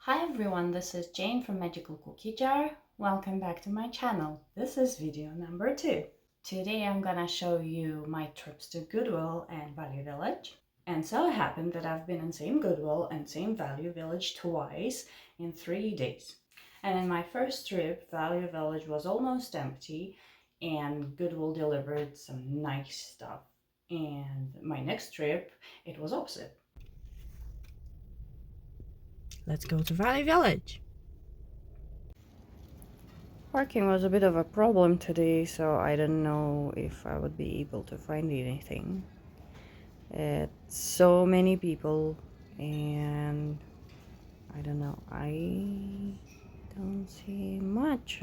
Hi everyone, this is Jane from Magical Cookie Jar. Welcome back to my channel. This is video number 2. Today I'm gonna show you my trips to Goodwill and Value Village. And so it happened that I've been in same Goodwill and same Value Village twice in 3 days. And in my first trip, Value Village was almost empty and Goodwill delivered some nice stuff. And my next trip, it was opposite. Let's go to Valley Village. Parking was a bit of a problem today, so I didn't know if I would be able to find anything. It's so many people, and I don't know, I don't see much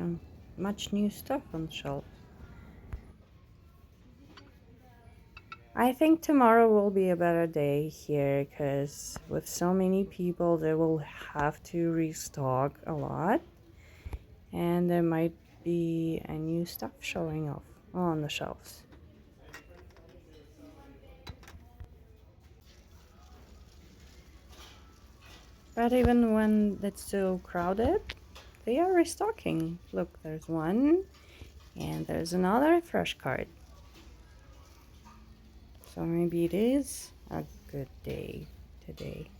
new stuff on the shelf. I think tomorrow will be a better day here, because with so many people they will have to restock a lot, and there might be a new stuff showing off on the shelves. But even when it's so crowded, they are restocking. Look, there's one, and there's another fresh cart. So maybe it is a good day today.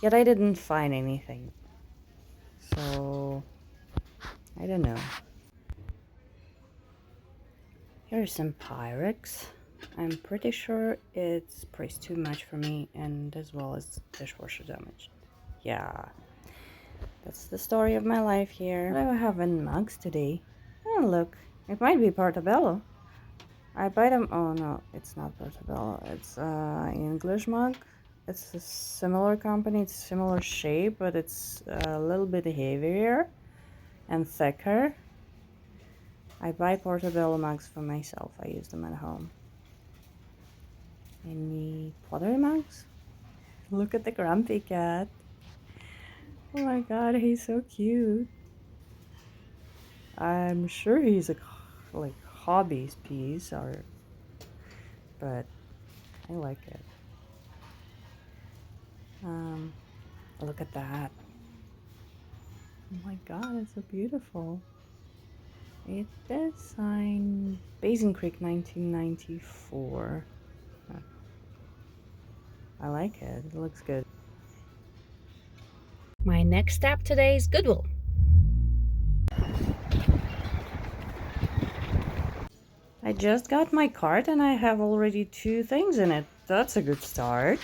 Yet I didn't find anything. So, I don't know. Here's some Pyrex. I'm pretty sure it's priced too much for me, and as well as dishwasher damage. Yeah, that's the story of my life here. What do I have in mugs today? Oh, look, it might be Portobello. I buy them. Oh no, it's not Portobello. It's English mug. It's a similar company. It's similar shape, but it's a little bit heavier and thicker. I buy Portobello mugs for myself. I use them at home. Any pottery mugs? Look at the grumpy cat. Oh my god, he's so cute. I'm sure he's a hobbies piece, but I like it. Look at that. Oh my god, it's so beautiful. It is signed Basin Creek 1994. I like it. It looks good. My next step today is Goodwill. I just got my cart and I have already 2 things in it. That's a good start.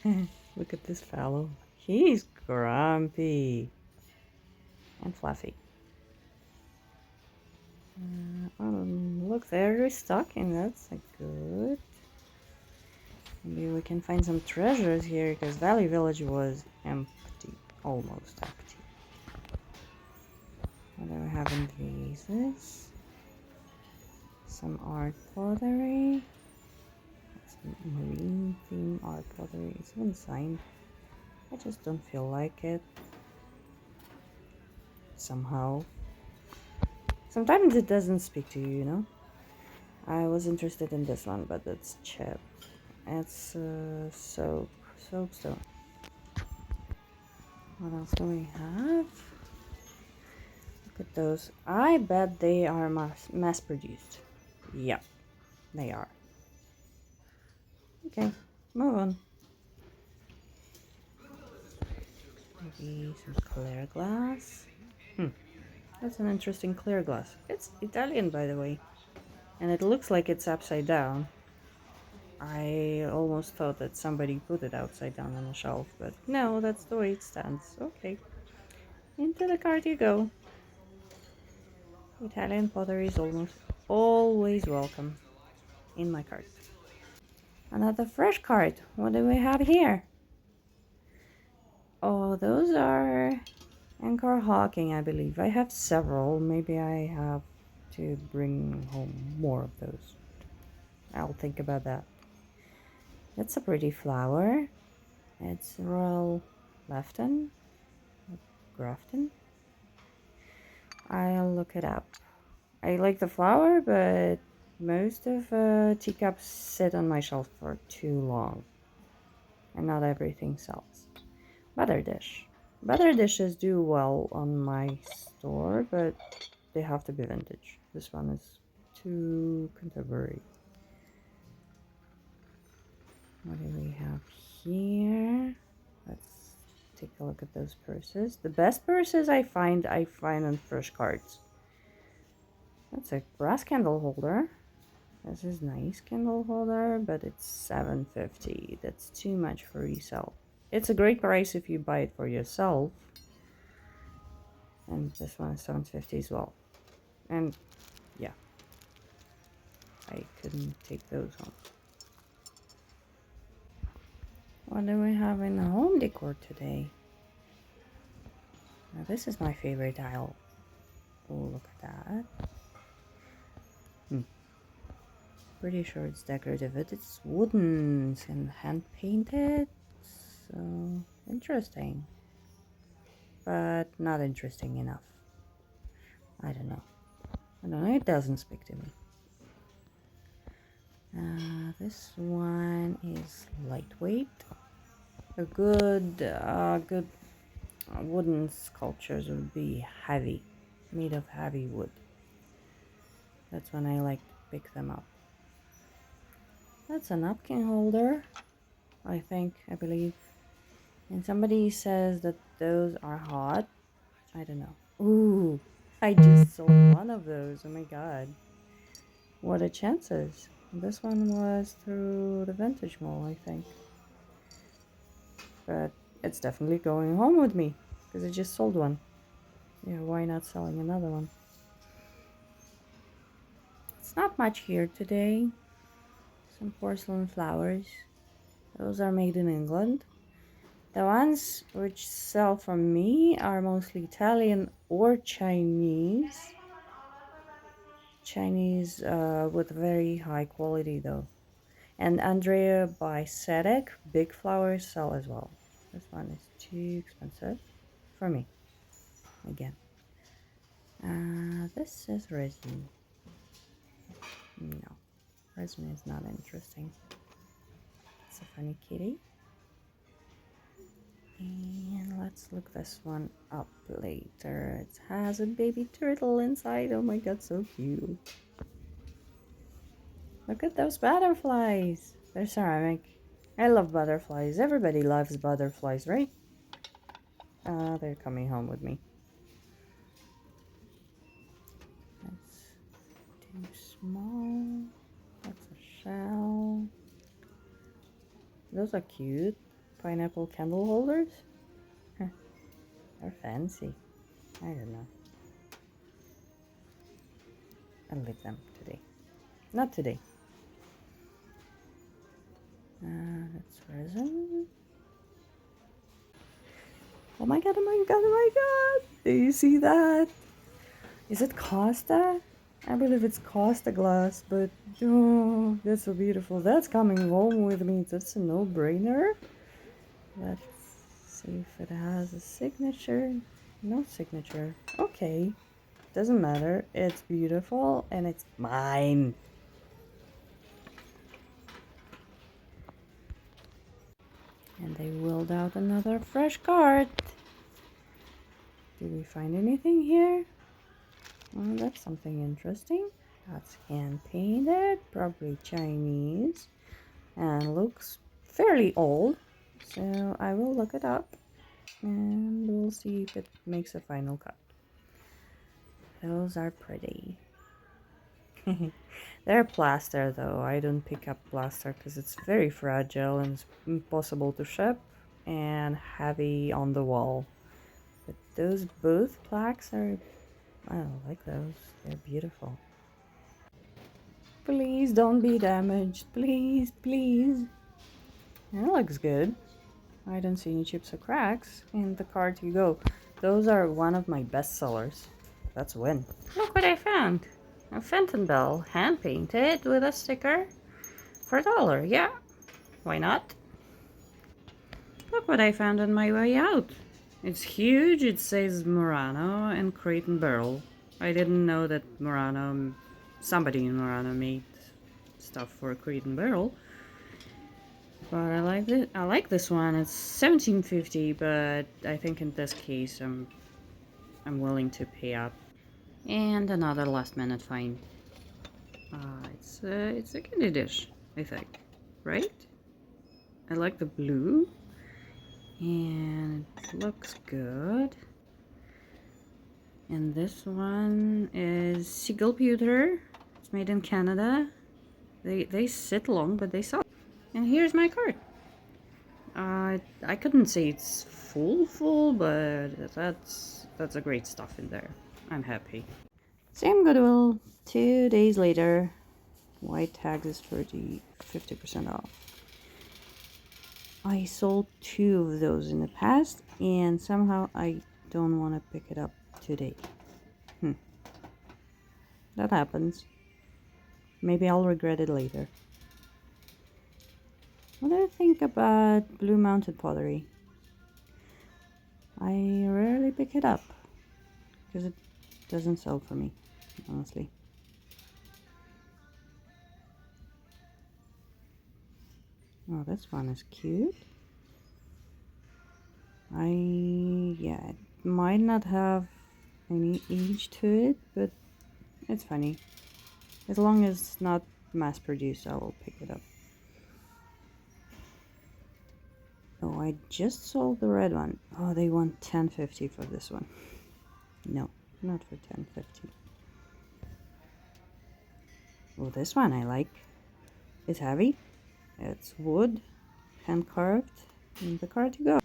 Look at this fellow. He's grumpy and fluffy. Look, they're restocking. That's a good. Maybe we can find some treasures here, because Valley Village was empty, almost empty. What do we have in vases? Some art pottery. Some marine theme art pottery. It's even signed. I just don't feel like it. Somehow. Sometimes it doesn't speak to you, you know? I was interested in this one, but it's cheap. It's soapstone. What else do we have? Look at those. I bet they are mass produced. Yep, they are. Okay, move on. Maybe some clear glass. That's an interesting clear glass. It's Italian, by the way. And it looks like it's upside down. I almost thought that somebody put it upside down on the shelf, but no, that's the way it stands. Okay. Into the cart you go. Italian pottery is almost always welcome in my cart. Another fresh cart. What do we have here? Oh, those are Anchor Hawking, I believe. I have several. Maybe I have to bring home more of those. I'll think about that. That's a pretty flower. It's Royal Grafton. I'll look it up. I like the flower, but most of teacups sit on my shelf for too long. and not everything sells. Butter dish. Butter dishes do well on my store, but they have to be vintage. This one is too contemporary. What do we have here? Let's take a look at those purses. The best purses I find on Fresh Cards. That's a brass candle holder. This is nice candle holder, but it's $7.50. That's too much for resale. It's a great price if you buy it for yourself. And this one is $7.50 as well. And yeah, I couldn't take those home. What do we have in the home decor today? Now this is my favorite aisle. Oh, look at that. Pretty sure it's decorative, but it's wooden and hand painted. So interesting. But not interesting enough. I don't know. It doesn't speak to me. This one is lightweight. A good wooden sculptures would be heavy, made of heavy wood. That's when I like to pick them up. That's a napkin holder, I believe. And somebody says that those are hot. I don't know. Ooh, I just sold one of those. Oh my god. What a chances. This one was through the Vintage Mall, I think. But it's definitely going home with me, because I just sold one. Yeah, why not selling another one? It's not much here today. Some porcelain flowers. Those are made in England. The ones which sell from me are mostly Italian or Chinese. Chinese with very high quality though. And Andrea by Sedek, big flowers sell as well. This one is too expensive for me. Again. This is resin. No, resin is not interesting. It's a funny kitty. And let's look this one up later. It has a baby turtle inside. Oh my god, so cute. Look at those butterflies. They're ceramic. I love butterflies. Everybody loves butterflies, right? They're coming home with me. That's too small. That's a shell. Those are cute. Pineapple candle holders? They're fancy. I don't know. I'll leave them today. Not today. That's resin. Oh my god, oh my god, oh my god! Do you see that? Is it Costa? I believe it's Costa glass, but oh, that's so beautiful. That's coming home with me. That's a no-brainer. Let's see if it has a signature. No signature. Okay. Doesn't matter. It's beautiful and it's mine. And they wheeled out another fresh cart. Did we find anything here? Oh, that's something interesting. That's hand painted, probably Chinese, and looks fairly old. So I will look it up and we'll see if it makes a final cut. Those are pretty. They're plaster though. I don't pick up plaster because it's very fragile and it's impossible to ship and heavy on the wall. But those both plaques are, I don't like those. They're beautiful. Please don't be damaged. Please, please. That looks good. I don't see any chips or cracks. In the cart you go. Those are one of my best sellers. That's a win. Look what I found. A Fenton bell, hand painted with a sticker for $1. Yeah, why not? Look what I found on my way out. It's huge. It says Murano and Crate and Barrel. I didn't know that somebody in Murano made stuff for Crate and Barrel. But I like this one. It's $17.50, but I think in this case I'm willing to pay up. And another last minute find. It's a candy dish, I think, right? I like the blue, and it looks good. And this one is Seagull Pewter. It's made in Canada. They sit long, but they sell. And here's my cart. I couldn't say it's full, but that's a great stuff in there. I'm happy. Same Goodwill. 2 days later. White tags is for the 50% off. I sold 2 of those in the past, and somehow I don't want to pick it up today. That happens. Maybe I'll regret it later. What do you think about blue mounted pottery? I rarely pick it up because it doesn't sell for me, honestly. Oh, this one is cute. Yeah, it might not have any age to it, but it's funny. As long as it's not mass produced, I will pick it up. Oh, I just sold the red one. Oh, they want $10.50 for this one. No, not for $10.50. Oh, this one I like. It's heavy. It's wood, hand carved, and the card to go.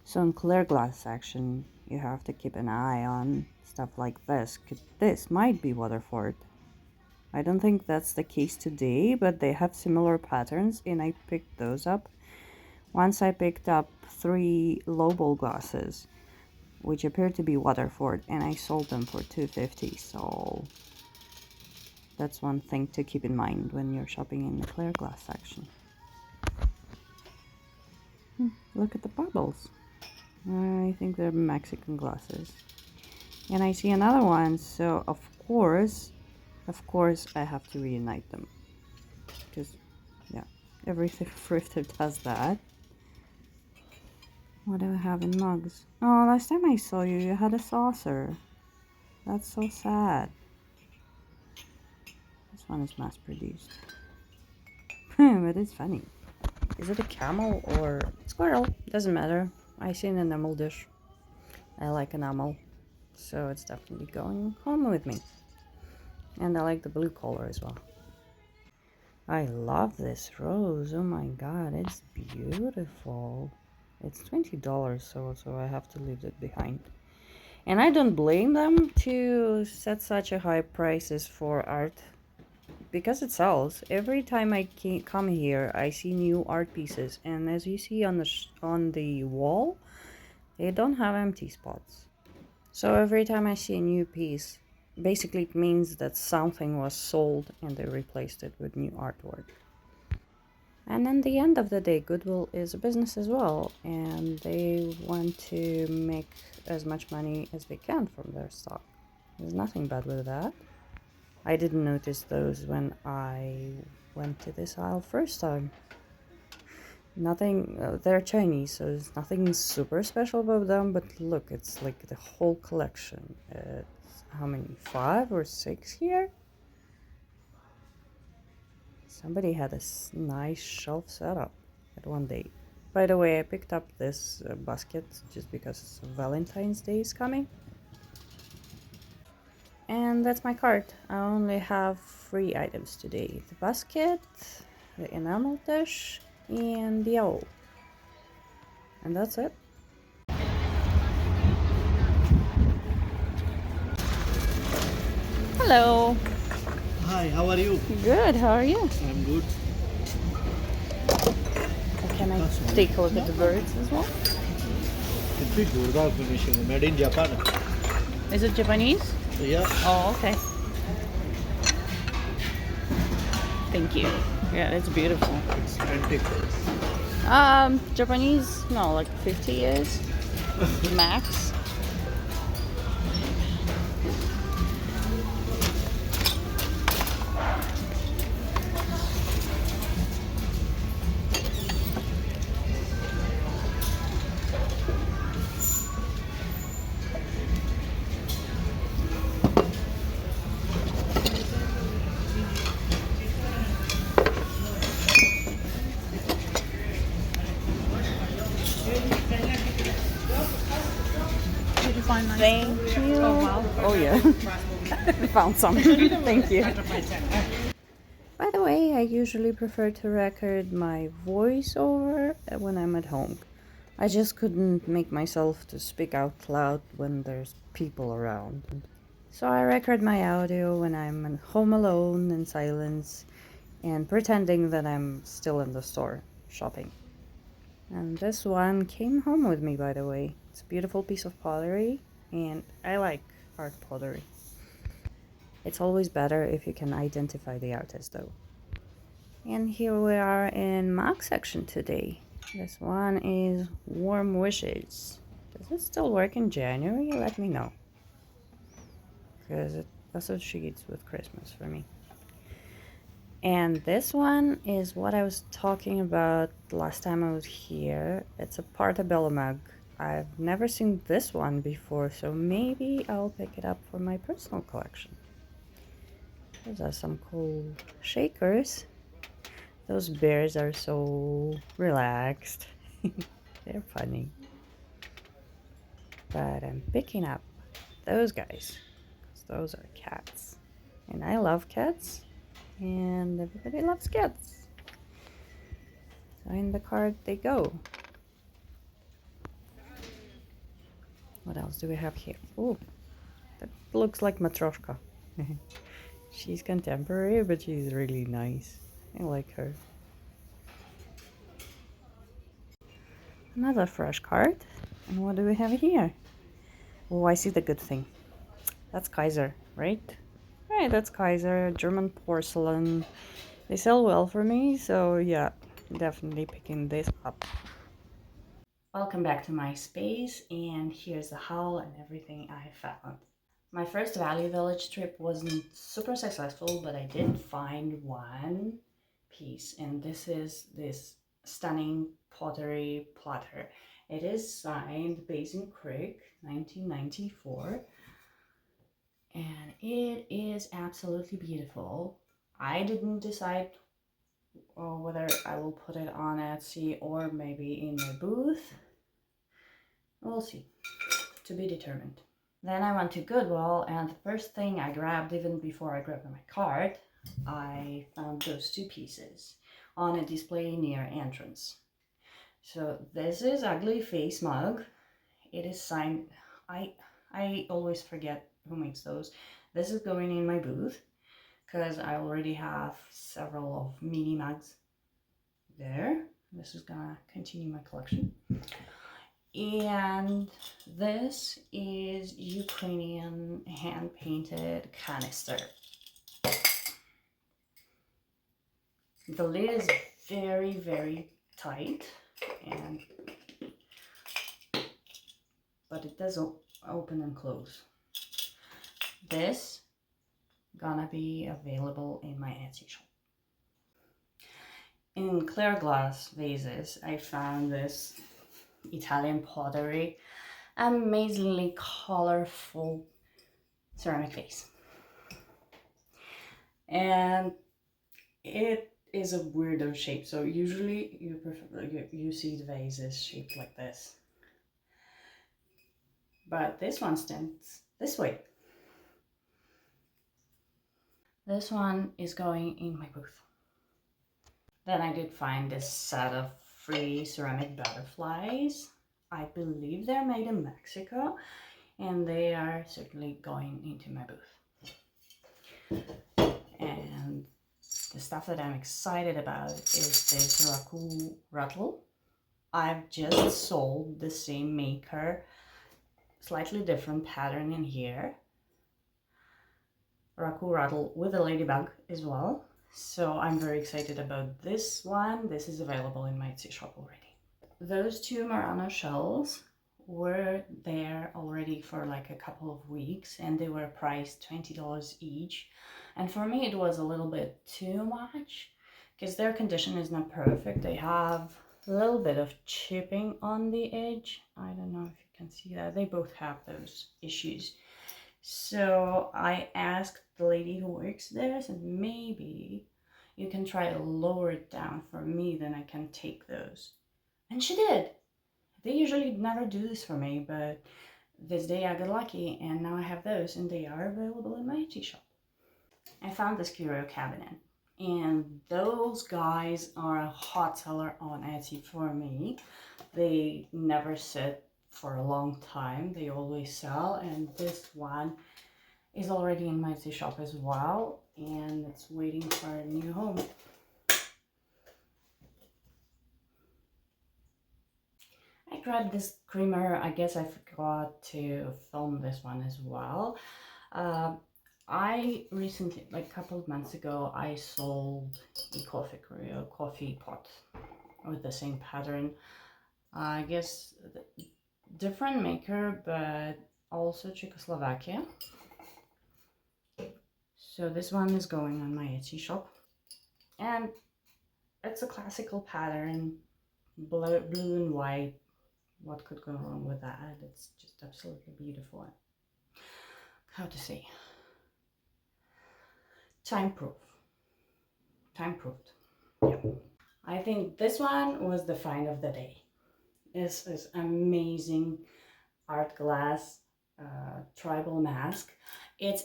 So in clear glass section, you have to keep an eye on stuff like this. This might be Waterford. I don't think that's the case today, but they have similar patterns, and I picked those up. Once I picked up 3 lowball glasses, which appeared to be Waterford, and I sold them for $2.50. So that's one thing to keep in mind when you're shopping in the clear glass section. Look at the bubbles. I think they're Mexican glasses. And I see another one, so of course I have to reunite them. Because, yeah, every thrifter does that. What do I have in mugs? Oh, last time I saw you, you had a saucer. That's so sad. This one is mass produced. But it's funny. Is it a camel or squirrel? Doesn't matter. I see an enamel dish. I like enamel, so it's definitely going home with me. And I like the blue color as well. I love this rose. Oh my god, it's beautiful. It's $20, so I have to leave it behind. And I don't blame them to set such a high prices for art, because it sells. Every time I come here, I see new art pieces, and as you see on the wall, they don't have empty spots. So every time I see a new piece, basically it means that something was sold and they replaced it with new artwork. And in the end of the day, Goodwill is a business as well, and they want to make as much money as they can from their stock. There's nothing bad with that. I didn't notice those when I went to this aisle first time. Nothing, they're Chinese, so there's nothing super special about them, but look, it's like the whole collection. It's how many, 5 or 6 here? Somebody had a nice shelf setup at one day. By the way, I picked up this basket just because Valentine's Day is coming. And that's my cart. I only have 3 items today. The basket, the enamel dish, and the owl. And that's it. Hello. Hi, how are you? Good, how are you? I'm good. Can I take a look at the birds as well? It's big Durga finishing, made in Japan. Is it Japanese? Yeah. Oh, okay. Thank you. Yeah, it's beautiful. It's antique. Japanese, no, like 50 years max. find nice Thank things. you. Oh wow. Oh yeah. Found some. Thank you. By the way, I usually prefer to record my voiceover when I'm at home. I just couldn't make myself to speak out loud when there's people around. So I record my audio when I'm at home alone in silence and pretending that I'm still in the store shopping. And this one came home with me, by the way. It's a beautiful piece of pottery, and I like art pottery. It's always better if you can identify the artist, though. And here we are in Mark section today. This one is Warm Wishes. Does it still work in January? Let me know. Because it associates with Christmas for me. And this one is what I was talking about last time I was here. It's a portobello mug. I've never seen this one before, so maybe I'll pick it up for my personal collection. Those are some cool shakers. Those bears are so relaxed. They're funny. But I'm picking up those guys, because those are cats. And I love cats, and everybody loves cats. So in the cart they go. What else do we have here? Oh, that looks like Matroshka. She's contemporary, but she's really nice. I like her. Another fresh card. And what do we have here? Oh, I see the good thing. That's Kaiser, right? Right, that's Kaiser, German porcelain. They sell well for me, so yeah, definitely picking this up. Welcome back to my space, and here's the haul and everything I found. My first Value Village trip wasn't super successful, but I did find one piece, and this is this stunning pottery platter. It is signed Basin Creek 1994, and it is absolutely beautiful. I didn't decide whether I will put it on Etsy or maybe in my booth. We'll see. To be determined. Then I went to Goodwill, and the first thing I grabbed, even before I grabbed my card, I found those two pieces on a display near entrance. So this is Ugly Face mug. It is signed. I always forget who makes those. This is going in my booth because I already have several of mini mugs there. This is gonna continue my collection. And this is Ukrainian hand-painted canister. The lid is very, very tight, but it does open and close. This gonna be available in my Etsy shop. In clear glass vases, I found this Italian pottery, amazingly colorful ceramic vase, and it is a weirdo shape. So usually you see the vases shaped like this, but this one stands this way. This one is going in my booth. Then I did find this set of free ceramic butterflies. I believe they're made in Mexico, and they are certainly going into my booth. And the stuff that I'm excited about is this Raku rattle. I've just sold the same maker, slightly different pattern in here. Raku rattle with a ladybug as well. So I'm very excited about this one. This is available in my Etsy shop already. Those two Murano shells were there already for like a couple of weeks, and they were priced $20 each. And for me, it was a little bit too much because their condition is not perfect. They have a little bit of chipping on the edge. I don't know if you can see that. They both have those issues. So I asked the lady who works there, said maybe you can try to lower it down for me, then I can take those. And she did. They usually never do this for me, but this day I got lucky and now I have those and they are available in my Etsy shop. I found this curio cabinet and those guys are a hot seller on Etsy for me. They never sit for a long time, they always sell, and this one is already in my Etsy shop as well and it's waiting for a new home. I grabbed this creamer. I guess I forgot to film this one as well. I recently, like a couple of months ago, I sold a coffee pot with the same pattern. I guess different maker, but also Czechoslovakia. So this one is going on my Etsy shop. And it's a classical pattern, blue and white. What could go wrong with that? It's just absolutely beautiful. How to say? Time proof. Time proved. Yeah. I think this one was the find of the day. This is amazing art glass tribal mask. It's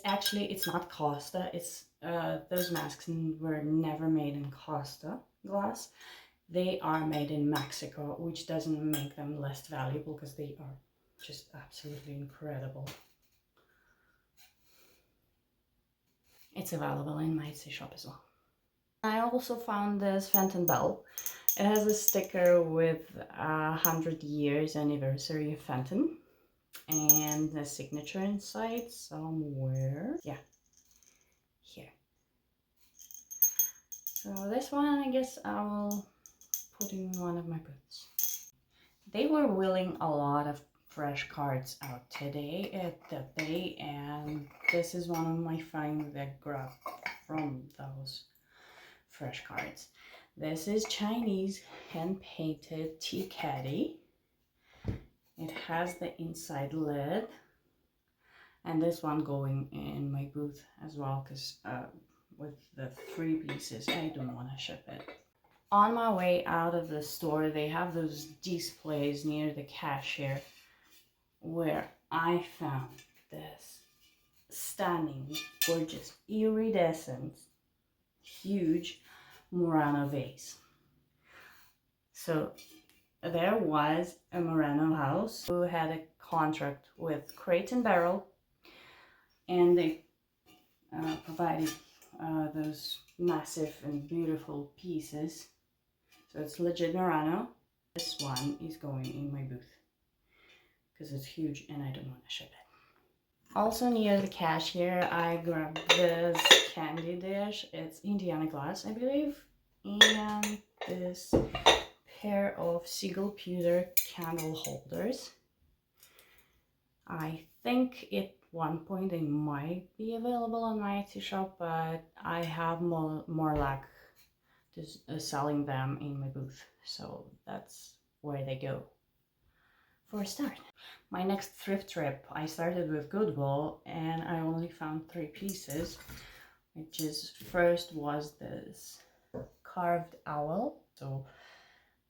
not Costa. It's those masks were never made in Costa glass. They are made in Mexico, which doesn't make them less valuable because they are just absolutely incredible. It's available in my Etsy shop as well. I also found this Phantom Bell. It has a sticker with 100 years anniversary of Phantom and the signature inside somewhere. Yeah, here. So this one, I guess I will put in one of my booths. They were wheeling a lot of fresh cards out today at the bay, and this is one of my finds that grabbed from those fresh cards. This is Chinese hand-painted tea caddy. It has the inside lid, and this one going in my booth as well because with the 3 pieces I don't want to ship it. On my way out of the store, they have those displays near the cashier where I found this stunning, gorgeous, iridescent, huge Murano vase. So there was a Murano house who had a contract with Crate and Barrel, and they provided those massive and beautiful pieces. So it's legit Murano. This one is going in my booth because it's huge and I don't want to ship it. Also near the cashier, I grabbed this candy dish. It's Indiana glass, I believe, and this pair of Seagull Pewter candle holders. I think at one point they might be available on my Etsy shop, but I have more luck to selling them in my booth, so that's where they go for a start. My next thrift trip, I started with Goodwill and I only found 3 pieces, which is first was this carved owl, so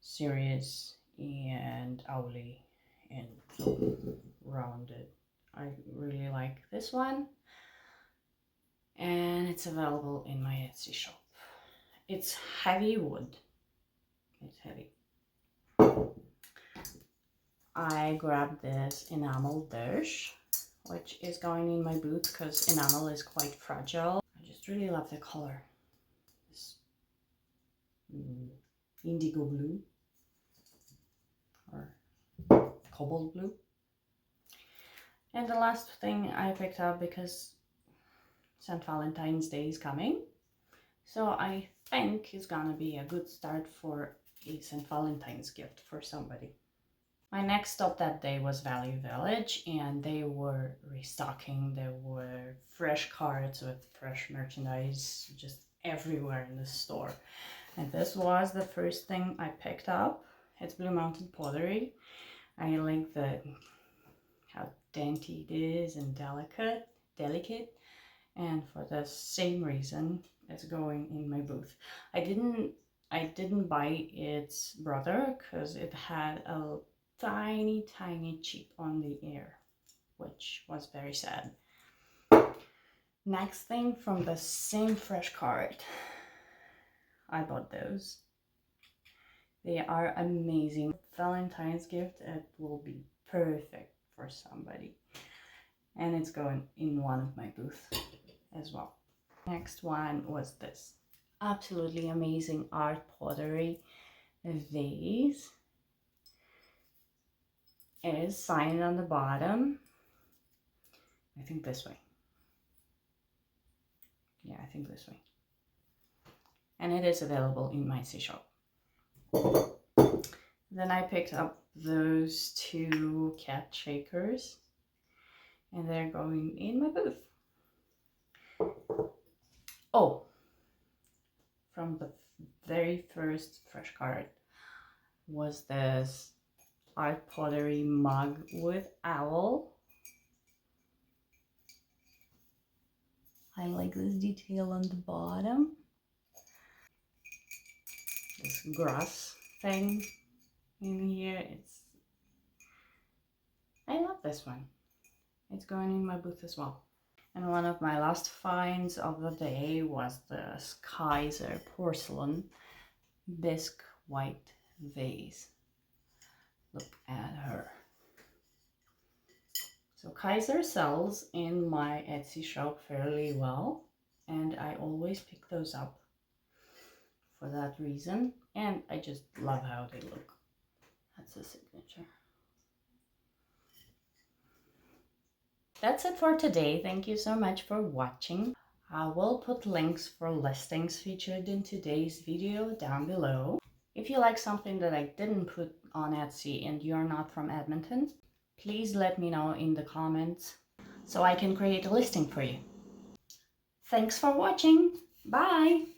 serious and owly and so rounded. I really like this one and it's available in my Etsy shop. It's heavy wood. It's heavy. I grabbed this enamel dish, which is going in my booth because enamel is quite fragile. I just really love the color. This indigo blue or cobalt blue. And the last thing I picked up because St. Valentine's Day is coming. So I think it's gonna be a good start for a St. Valentine's gift for somebody. My next stop that day was Value Village and they were restocking. There were fresh carts with fresh merchandise just everywhere in the store. And this was the first thing I picked up. It's Blue Mountain pottery. I like how dainty it is and delicate. And for the same reason, it's going in my booth. I didn't buy its brother because it had a tiny chip on the ear. which was very sad. Next thing from the same fresh cart. I bought those. They are amazing. Valentine's gift, it will be perfect for somebody. And it's going in one of my booths as well. Next one was this absolutely amazing art pottery vase. It is signed on the bottom. I think this way. Yeah, I think this way. And it is available in my Etsy shop. Then I picked up those two cat shakers, and they're going in my booth. Oh, from the very first fresh card was this art pottery mug with owl. I like this detail on the bottom. This grass thing in here, I love this one. It's going in my booth as well. And one of my last finds of the day was this Kaiser porcelain bisque white vase. Look at her. So Kaiser sells in my Etsy shop fairly well, and I always pick those up for that reason, and I just love how they look. That's a signature. That's it for today. Thank you so much for watching. I will put links for listings featured in today's video down below. If you like something that I didn't put on Etsy and you're not from Edmonton, please let me know in the comments so I can create a listing for you. Thanks for watching. Bye!